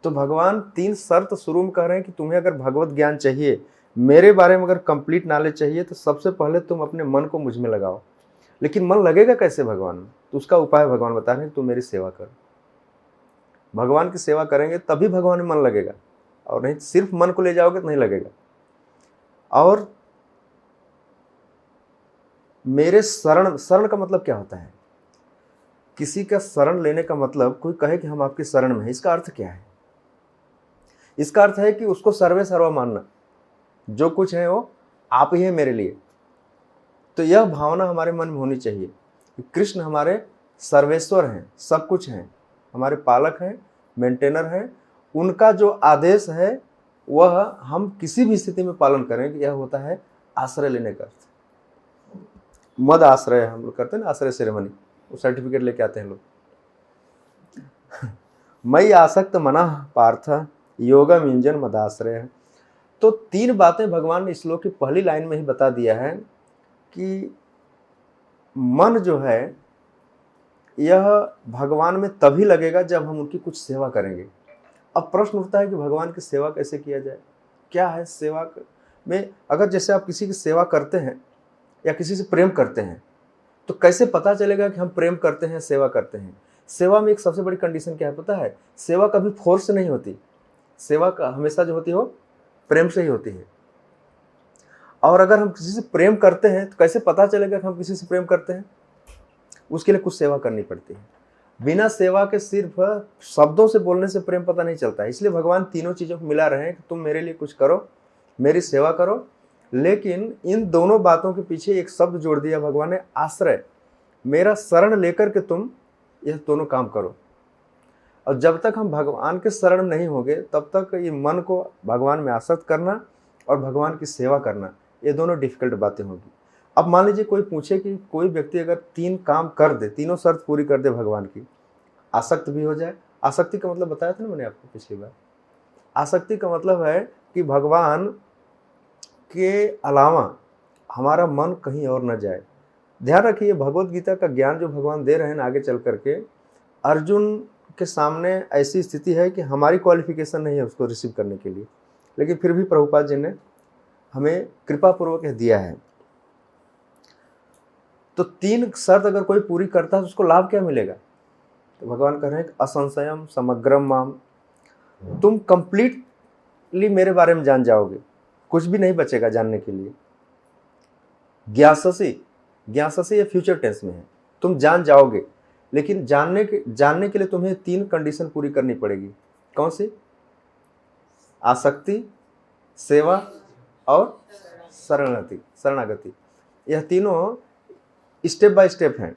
तो भगवान 3 शर्त शुरू में कह रहे हैं कि तुम्हें अगर भगवत ज्ञान चाहिए, मेरे बारे में अगर कंप्लीट नॉलेज चाहिए, तो सबसे पहले तुम अपने मन को मुझ में लगाओ। लेकिन मन लगेगा कैसे भगवान में? तो उसका उपाय भगवान बता रहे हैं, तुम मेरी सेवा करो। भगवान की सेवा करेंगे तभी भगवान में मन लगेगा, और नहीं सिर्फ मन को ले जाओगे तो नहीं लगेगा। और मेरे शरण, शरण का मतलब क्या होता है? किसी का शरण लेने का मतलब, कोई कहे कि हम आपकी शरण में हैं, इसका अर्थ क्या है? इसका अर्थ है कि उसको सर्वे सर्वा मानना, जो कुछ है वो आप ही है मेरे लिए। तो यह भावना हमारे मन में होनी चाहिए कि कृष्ण हमारे सर्वेश्वर हैं, सब कुछ हैं, हमारे पालक हैं, मेंटेनर हैं। उनका जो आदेश है वह हम किसी भी स्थिति में पालन करें, कि यह होता है आश्रय लेने का अर्थ। मद आश्रय हम लोग करते हैं ना, आश्रय सेरेमनी, वो सर्टिफिकेट लेके आते हैं लोग। मई आसक्त मना पार्थ योगम युंजन मदाश्रय। तो 3 बातें भगवान ने श्लोक की पहली लाइन में ही बता दिया है कि मन जो है यह भगवान में तभी लगेगा जब हम उनकी कुछ सेवा करेंगे। अब प्रश्न उठता है कि भगवान की सेवा कैसे किया जाए? क्या है सेवा में? अगर जैसे आप किसी की सेवा करते हैं या किसी से प्रेम करते हैं, तो कैसे पता चलेगा कि हम प्रेम करते हैं, सेवा करते हैं? सेवा में एक सबसे बड़ी कंडीशन क्या है पता है? सेवा कभी फोर्स से नहीं होती। सेवा का हमेशा जो होती है वो प्रेम से ही होती है। और अगर हम किसी से प्रेम करते हैं तो कैसे पता चलेगा कि हम किसी से प्रेम करते हैं? उसके लिए कुछ सेवा करनी पड़ती है। बिना सेवा के सिर्फ शब्दों से बोलने से प्रेम पता नहीं चलता है। इसलिए भगवान तीनों चीज़ों को मिला रहे हैं कि तुम मेरे लिए कुछ करो, मेरी सेवा करो। लेकिन इन दोनों बातों के पीछे एक शब्द जोड़ दिया भगवान ने, आश्रय। मेरा शरण लेकर के तुम यह दोनों काम करो। और जब तक हम भगवान के शरण नहीं होंगे तब तक ये मन को भगवान में आसक्त करना और भगवान की सेवा करना, ये दोनों डिफिकल्ट बातें होंगी। अब मान लीजिए कोई पूछे कि कोई व्यक्ति अगर 3 काम कर दे, तीनों शर्त पूरी कर दे भगवान की, आसक्त भी हो जाए। आसक्ति का मतलब बताया था ना मैंने आपको पिछली बार। आसक्ति का मतलब है कि भगवान के अलावा हमारा मन कहीं और न जाए। ध्यान रखिए, भगवत गीता का ज्ञान जो भगवान दे रहे हैं आगे चल करके, अर्जुन के सामने ऐसी स्थिति है कि हमारी क्वालिफिकेशन नहीं है उसको रिसीव करने के लिए, लेकिन फिर भी प्रभुपाद जी ने हमें कृपा पूर्वक दिया है। तो 3 शर्त अगर कोई पूरी करता है तो उसको लाभ क्या मिलेगा? तो भगवान कह रहे हैं असंशयम समग्रम माम, तुम कंप्लीटली मेरे बारे में जान जाओगे, कुछ भी नहीं बचेगा जानने के लिए। ज्ञाससी, ज्ञाससी ये फ्यूचर टेंस में है, तुम जान जाओगे। लेकिन जानने के लिए तुम्हें 3 कंडीशन पूरी करनी पड़ेगी। कौन सी? आसक्ति, सेवा और शरणागति। यह तीनों स्टेप बाय स्टेप हैं।